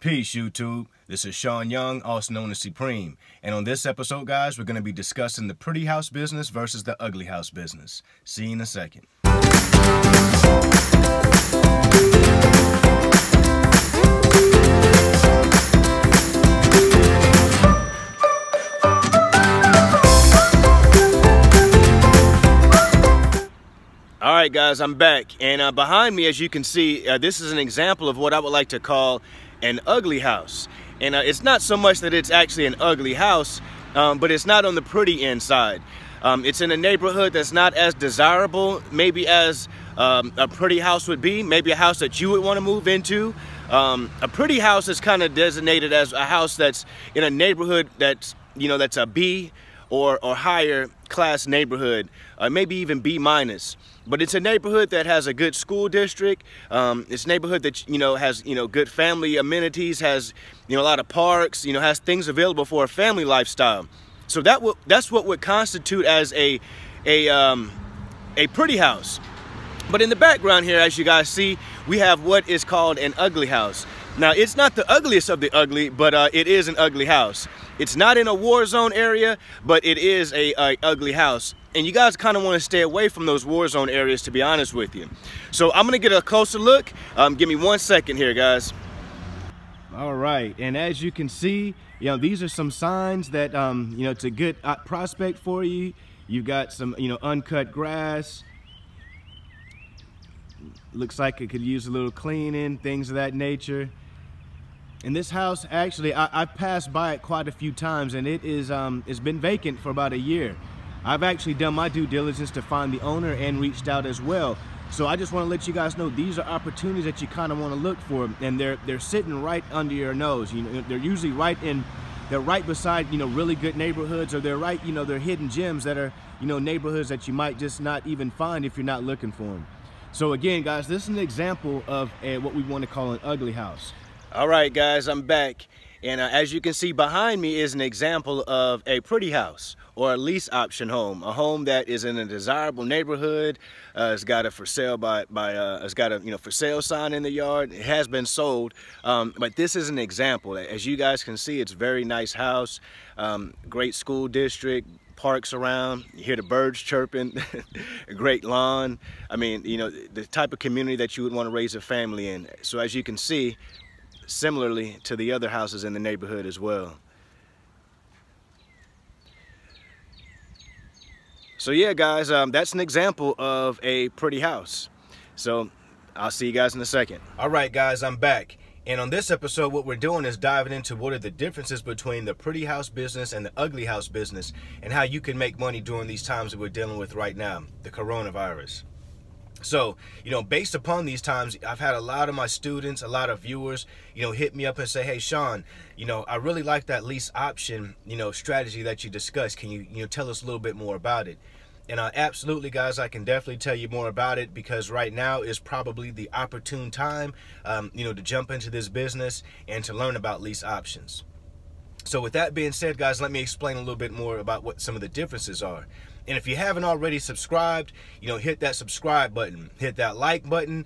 Peace, YouTube. This is Sean Young, also known as Supreme. And on this episode, guys, we're going to be discussing the pretty house business versus the ugly house business. See you in a second. All right, guys, I'm back. And behind me, as you can see, this is an example of what I would like to call an ugly house. And it's not so much that it's actually an ugly house, but it's not on the pretty inside. It's in a neighborhood that's not as desirable maybe as a pretty house would be, maybe a house that you would want to move into. A pretty house is kind of designated as a house that's in a neighborhood that's, that's a B or higher class neighborhood, maybe even B minus. But it's a neighborhood that has a good school district. It's a neighborhood that has good family amenities, has a lot of parks, has things available for a family lifestyle. So that's what would constitute as a pretty house. But in the background here, as you guys see, we have what is called an ugly house. Now, it's not the ugliest of the ugly, but it is an ugly house. It's not in a war zone area, but it is a ugly house. And you guys kind of want to stay away from those war zone areas, to be honest with you. So I'm going to get a closer look. Give me 1 second here, guys. All right. And as you can see, these are some signs that, it's a good prospect for you. You've got some, uncut grass. Looks like it could use a little cleaning, things of that nature. And this house, actually, I've passed by it quite a few times, and it is it's been vacant for about a year. I've actually done my due diligence to find the owner and reached out as well. So I just want to let you guys know these are opportunities that you kind of want to look for, and they're sitting right under your nose. They're usually they're right beside really good neighborhoods, or they're right they're hidden gems that are neighborhoods that you might just not even find if you're not looking for them. So again, guys, this is an example of what we want to call an ugly house. All right, guys, I'm back. And as you can see behind me is an example of a pretty house or a lease option home, a home that is in a desirable neighborhood. It's got a for sale it's got a for sale sign in the yard. It has been sold, but this is an example. As you guys can see, it's a very nice house, great school district, parks around. You hear the birds chirping, a great lawn. I mean, the type of community that you would want to raise a family in. So as you can see, similarly to the other houses in the neighborhood as well. So yeah, guys, that's an example of a pretty house. So I'll see you guys in a second. All right, guys, I'm back. And on this episode, what we're doing is diving into what are the differences between the pretty house business and the ugly house business, and how you can make money during these times that we're dealing with right now, the coronavirus. So, based upon these times, I've had a lot of my students, a lot of viewers, hit me up and say, hey, Sean, I really like that lease option, strategy that you discussed. Can you tell us a little bit more about it? And absolutely, guys, I can definitely tell you more about it, because right now is probably the opportune time, to jump into this business and to learn about lease options. So with that being said, guys, let me explain a little bit more about what some of the differences are. And if you haven't already subscribed, hit that subscribe button, hit that like button.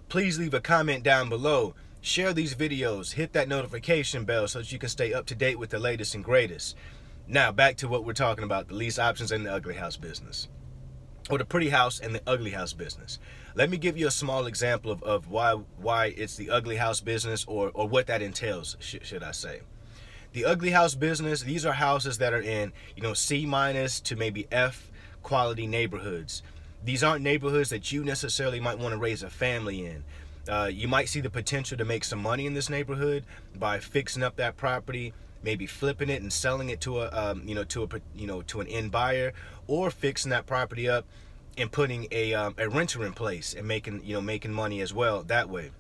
Please leave a comment down below. Share these videos, hit that notification bell so that you can stay up to date with the latest and greatest. Now, back to what we're talking about, the lease options and the ugly house business, or the pretty house and the ugly house business. Let me give you a small example of why it's the ugly house business, or what that entails, should I say. The ugly house business, these are houses that are in, C minus to maybe F quality neighborhoods. These aren't neighborhoods that you necessarily might want to raise a family in. You might see the potential to make some money in this neighborhood by fixing up that property, maybe flipping it and selling it to to an end buyer, or fixing that property up and putting a renter in place and making money as well that way.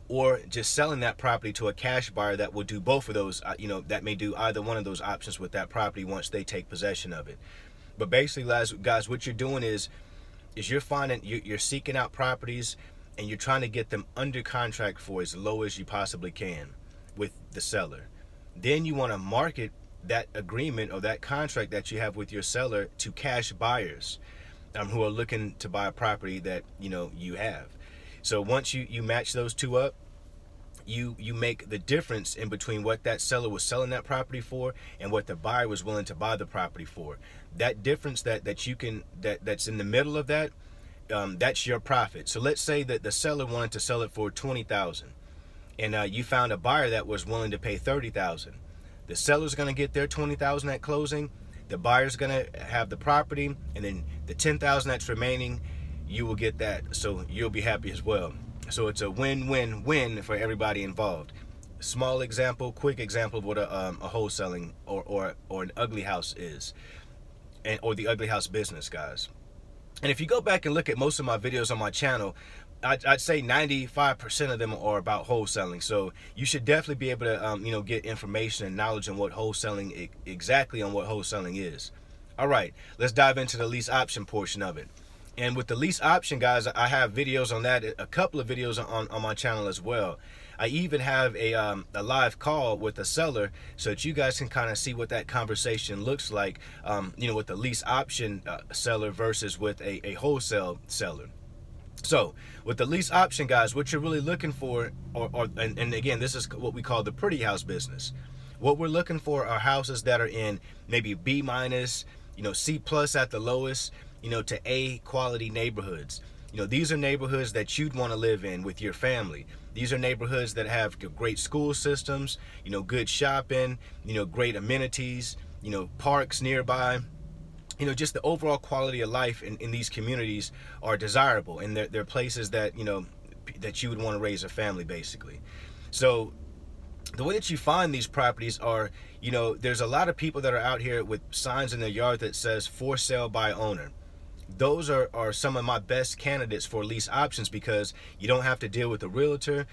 Or just selling that property to a cash buyer that will do both of those, that may do either one of those options with that property once they take possession of it. But basically, guys, what you're doing is you're seeking out properties, and you're trying to get them under contract for as low as you possibly can with the seller. Then you want to market that agreement or that contract that you have with your seller to cash buyers who are looking to buy a property that you have. So once you match those two up, you make the difference in between what that seller was selling that property for and what the buyer was willing to buy the property for. That difference that's in the middle of that, that's your profit. So let's say that the seller wanted to sell it for $20,000, and you found a buyer that was willing to pay $30,000. The seller's going to get their $20,000 at closing. The buyer's going to have the property, and then the $10,000 that's remaining, you will get that. So you'll be happy as well. So it's a win-win-win for everybody involved. Small example, quick example of what a wholesaling or an ugly house is, or the ugly house business, guys. And if you go back and look at most of my videos on my channel, I'd say 95% of them are about wholesaling. So you should definitely be able to get information and knowledge on what wholesaling, exactly on what wholesaling is. All right, let's dive into the lease option portion of it. And with the lease option, guys, I have videos on that, a couple of videos on my channel as well. I even have a live call with a seller so that you guys can kind of see what that conversation looks like, with the lease option seller versus with a wholesale seller. So with the lease option, guys, what you're really looking for, and again, this is what we call the pretty house business. What we're looking for are houses that are in maybe B-, C+ at the lowest, to A quality neighborhoods. These are neighborhoods that you'd want to live in with your family. These are neighborhoods that have great school systems, good shopping, great amenities, parks nearby. Just the overall quality of life in these communities are desirable, and they're places that, that you would want to raise a family, basically. So the way that you find these properties are, there's a lot of people that are out here with signs in their yard that says for sale by owner. Those are some of my best candidates for lease options because you don't have to deal with a realtor.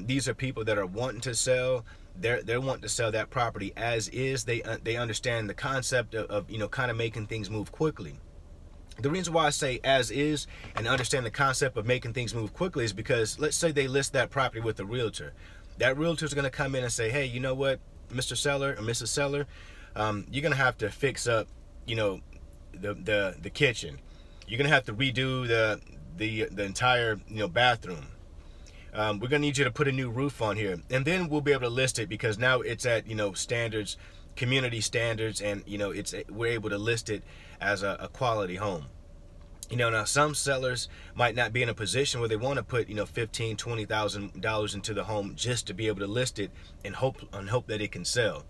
These are people that are wanting to sell. They're wanting to sell that property as is. They understand the concept of kind of making things move quickly. The reason why I say as is and understand the concept of making things move quickly is because let's say they list that property with a realtor. That realtor is going to come in and say, hey, you know what, Mr. Seller or Mrs. Seller, you're going to have to fix up, the kitchen. You're going to have to redo the entire, bathroom. We're going to need you to put a new roof on here. And then we'll be able to list it because now it's at, standards, community standards, and, we're able to list it as a quality home. Now some sellers might not be in a position where they want to put, $15,000, $20,000 into the home just to be able to list it and hope that it can sell.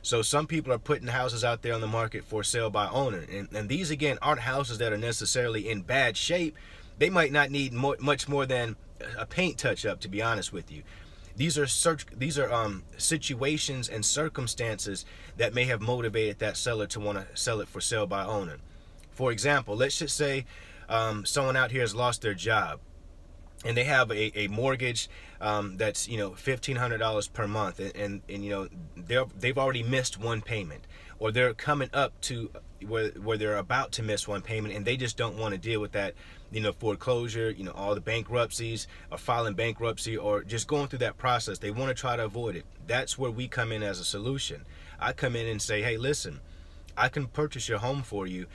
So some people are putting houses out there on the market for sale by owner. And these, again, aren't houses that are necessarily in bad shape. They might not need much more than a paint touch-up, to be honest with you. These are situations and circumstances that may have motivated that seller to want to sell it for sale by owner. For example, let's just say someone out here has lost their job, and they have a mortgage that's $1,500 per month, and they've already missed one payment, or they're coming up to where they're about to miss one payment, and they just don't want to deal with that foreclosure, all the bankruptcies, or filing bankruptcy, or just going through that process. They want to try to avoid it. That's where we come in as a solution. I come in and say, hey, listen, I can purchase your home for you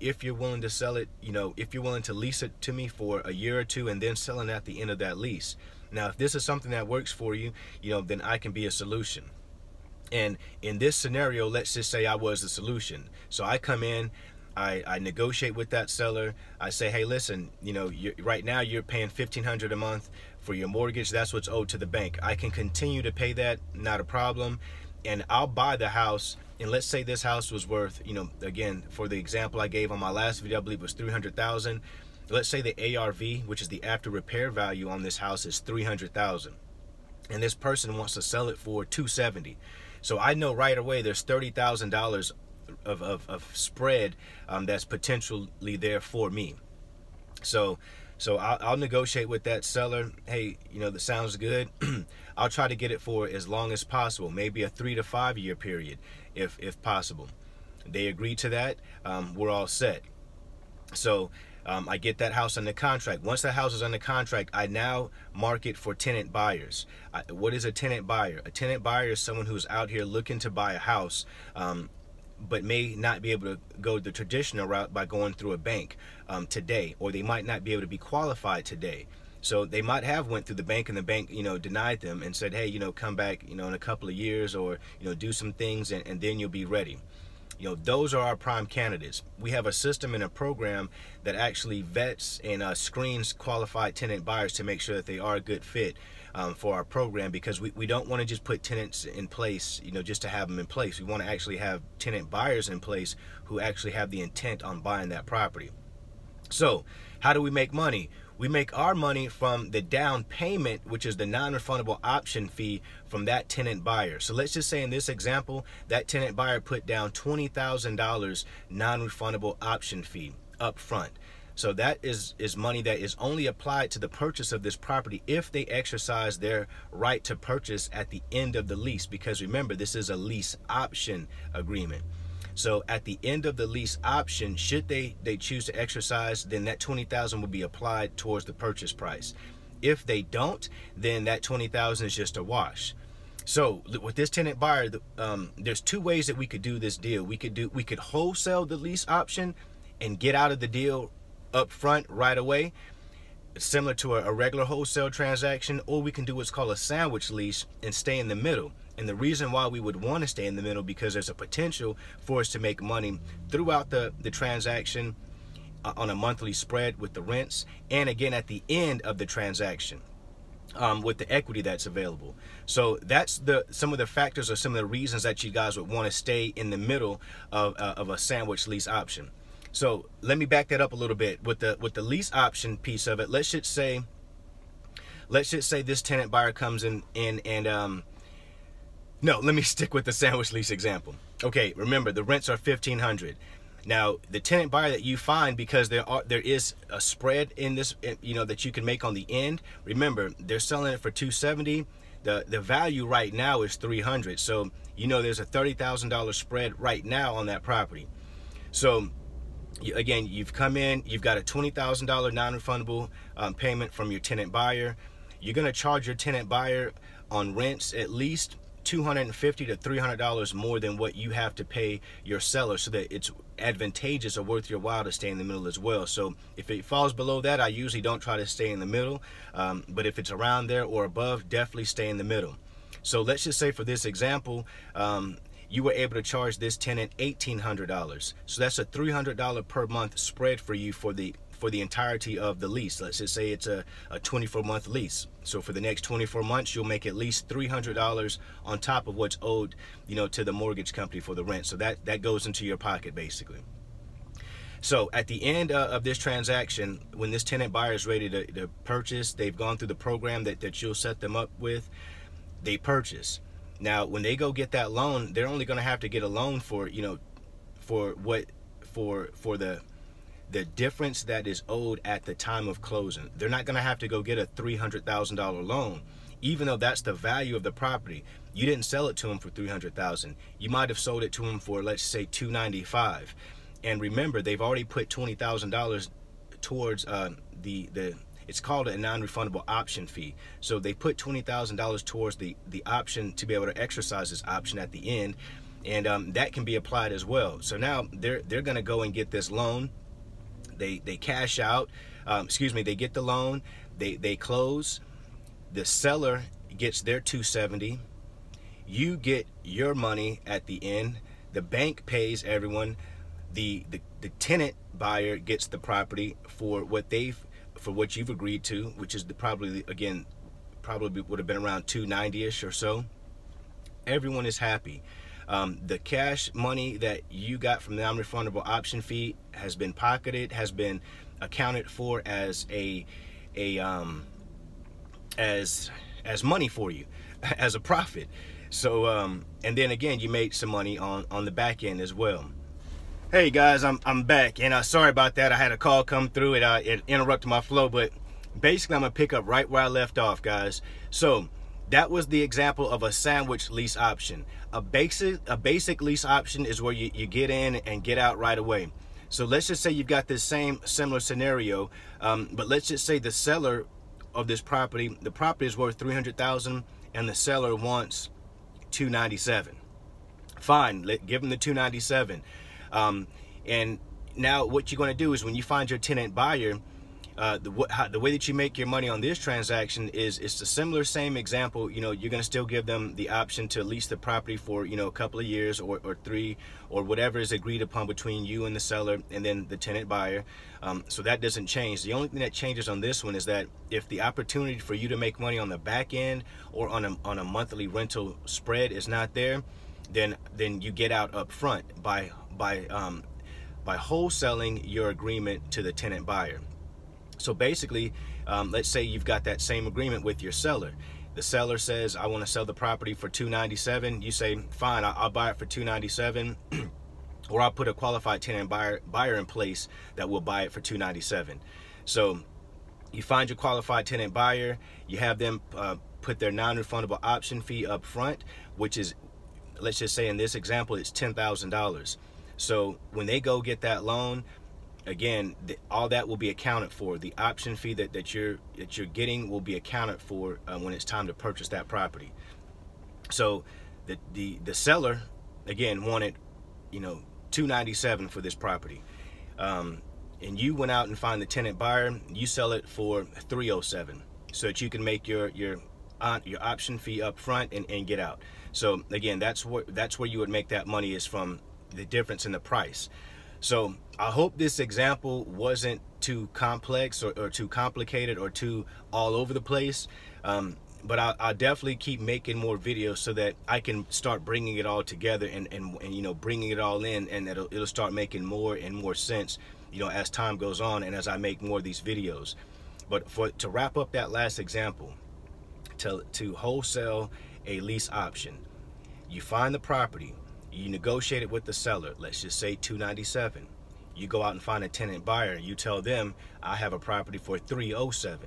if you're willing to sell it, if you're willing to lease it to me for a year or two and then selling at the end of that lease. Now, if this is something that works for you, then I can be a solution. And in this scenario, let's just say I was the solution. So I come in, I negotiate with that seller. I say, hey, listen, right now you're paying $1,500 a month for your mortgage. That's what's owed to the bank. I can continue to pay that, not a problem. And I'll buy the house. And let's say this house was worth, again, for the example I gave on my last video, I believe it was $300,000. Let's say the ARV, which is the after repair value on this house, is $300,000. And this person wants to sell it for $270,000. So I know right away there's $30,000 of spread that's potentially there for me. So I'll negotiate with that seller. Hey, that sounds good. I'll try to get it for as long as possible, maybe a 3 to 5 year period, if possible. They agree to that. We're all set. So I get that house under contract. Once that house is under contract, I now market for tenant buyers. What is a tenant buyer? A tenant buyer is someone who's out here looking to buy a house, but may not be able to go the traditional route by going through a bank today, or they might not be able to be qualified today. So they might have went through the bank, and the bank, denied them and said, hey, come back, in a couple of years, or, do some things, and then you'll be ready. Those are our prime candidates. We have a system and a program that actually vets and screens qualified tenant buyers to make sure that they are a good fit for our program, because we don't want to just put tenants in place, just to have them in place. We want to actually have tenant buyers in place who actually have the intent on buying that property. So how do we make money? We make our money from the down payment, which is the non-refundable option fee from that tenant buyer. So let's just say in this example, that tenant buyer put down $20,000 non-refundable option fee up front. So that is money that is only applied to the purchase of this property if they exercise their right to purchase at the end of the lease, because remember, this is a lease option agreement. So at the end of the lease option, should they choose to exercise, then that $20,000 will be applied towards the purchase price. If they don't, then that $20,000 is just a wash. So with this tenant buyer, there's two ways that we could do this deal. We could wholesale the lease option and get out of the deal up front right away, similar to a regular wholesale transaction, or we can do what's called a sandwich lease and stay in the middle. And the reason why we would want to stay in the middle, because there's a potential for us to make money throughout the transaction on a monthly spread with the rents, and again at the end of the transaction with the equity that's available. So that's some of the factors, or some of the reasons that you guys would want to stay in the middle of a sandwich lease option. So let me back that up a little bit. With the lease option piece of it, let's just say this tenant buyer comes in and no, let me stick with the sandwich lease example. Okay, remember the rents are $1,500. Now the tenant buyer that you find, because there is a spread in this, that you can make on the end. Remember, they're selling it for $270. The value right now is $300. So there's a $30,000 spread right now on that property. So again, you've come in, you've got a $20,000 non-refundable payment from your tenant buyer. You're going to charge your tenant buyer on rents at least $250 to $300 more than what you have to pay your seller, so that it's advantageous or worth your while to stay in the middle as well. So if it falls below that, I usually don't try to stay in the middle, but if it's around there or above, definitely stay in the middle. So let's just say for this example, you were able to charge this tenant $1,800. So that's a $300 per month spread for you for the entirety of the lease. Let's just say it's a 24-month lease. So for the next 24 months, you'll make at least $300 on top of what's owed, to the mortgage company for the rent. So that goes into your pocket basically. So at the end of this transaction, when this tenant buyer is ready to purchase, they've gone through the program that you'll set them up with, they purchase. Now, when they go get that loan, they're only going to have to get a loan for the difference that is owed at the time of closing. They're not going to have to go get a $300,000 loan, even though that's the value of the property. You didn't sell it to them for $300,000. You might have sold it to them for, let's say, $295. And remember, they've already put $20,000 towards it's called a non-refundable option fee. So they put $20,000 towards the option to be able to exercise this option at the end, and that can be applied as well. So now they're going to go and get this loan. They cash out, they get the loan, they close, the seller gets their $270, you get your money at the end, the bank pays everyone, the tenant buyer gets the property for what you've agreed to, which is probably would have been around $290-ish or so. Everyone is happy. The cash money that you got from the non-refundable option fee has been pocketed, has been accounted for as as money for you, as a profit. So and then again, you made some money on the back end as well. Hey guys, I'm back, and sorry about that. I had a call come through. It interrupted my flow, but basically I'm gonna pick up right where I left off, guys. So that was the example of a sandwich lease option. A basic lease option is where you get in and get out right away. So let's just say you've got this similar scenario, but let's just say the seller of this property, the property is worth $300,000 and the seller wants $297. Fine, give them the $297. And now what you're going to do is, when you find your tenant buyer, the way that you make your money on this transaction is it's a same example. You know, you're going to still give them the option to lease the property for, you know, a couple of years or 3 or whatever is agreed upon between you and the seller and then the tenant buyer. So that doesn't change. The only thing that changes on this one is that if the opportunity for you to make money on the back end or on a monthly rental spread is not there, then you get out up front by wholesaling your agreement to the tenant buyer. So basically, let's say you've got that same agreement with your seller. The seller says, I want to sell the property for $297. You say, fine, I'll buy it for $297, or I'll put a qualified tenant buyer in place that will buy it for $297. So you find your qualified tenant buyer, you have them put their non-refundable option fee up front, which is, let's just say in this example, it's $10,000. So when they go get that loan, again, all that will be accounted for. The option fee that you're getting will be accounted for when it's time to purchase that property. So the seller, again, wanted, you know, $297 for this property, and you went out and find the tenant buyer. You sell it for $307, so that you can make your option fee up front and get out. So again, that's where you would make that money, is from the difference in the price. So I hope this example wasn't too complex or too complicated or too all over the place, but I'll definitely keep making more videos so that I can start bringing it all together and you know, bringing it all in, and it'll start making more and more sense, you know, as time goes on and as I make more of these videos. But to wrap up that last example, to wholesale a lease option, you find the property, you negotiate it with the seller, let's just say $297. You go out and find a tenant buyer. You tell them, I have a property for $307.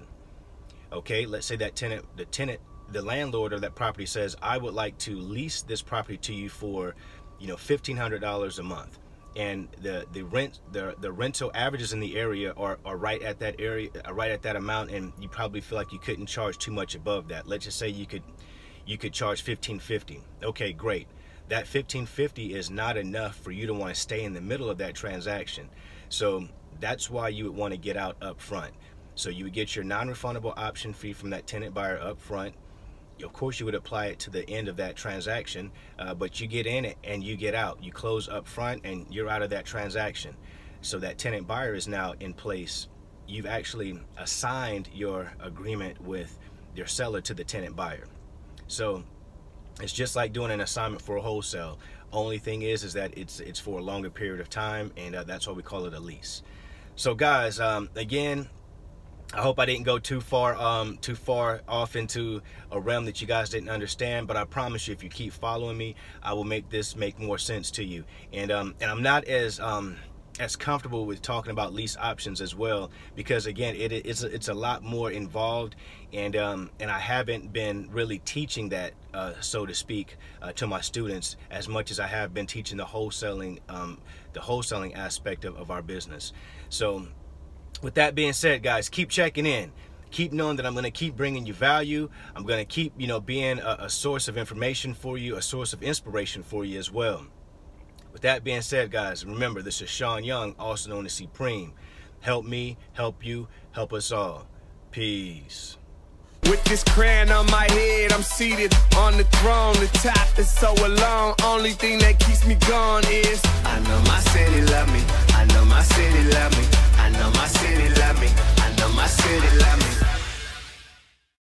Okay, let's say that the landlord of that property says, I would like to lease this property to you for, you know, $1,500 a month. And the rental averages in the area are right at that area, right at that amount, and you probably feel like you couldn't charge too much above that. Let's just say you could charge $1,550. Okay, great. That $1,550 is not enough for you to want to stay in the middle of that transaction. So that's why you would want to get out up front. So you would get your non-refundable option fee from that tenant buyer up front. Of course, you would apply it to the end of that transaction, but you get in it and you get out. You close up front and you're out of that transaction. So that tenant buyer is now in place. You've actually assigned your agreement with your seller to the tenant buyer. So it's just like doing an assignment for a wholesale. Only thing is that it's for a longer period of time, and that's why we call it a lease. So guys, again, I hope I didn't go too far off into a realm that you guys didn't understand, but I promise you, if you keep following me, I will make this make more sense to you. And I'm not as comfortable with talking about lease options as well, because again, it's a lot more involved, and I haven't been really teaching that, so to speak, to my students as much as I have been teaching the wholesaling aspect of our business. So with that being said, guys, keep checking in. Keep knowing that I'm going to keep bringing you value. I'm going to keep, you know, being a source of information for you, a source of inspiration for you as well. With that being said, guys, remember, this is Sean Young, also known as Supreme. Help me, help you, help us all. Peace. With this crown on my head, I'm seated on the throne. The top is so alone. Only thing that keeps me going is I know my city love me. I know my city love me. I know my city love me. I know my city love me.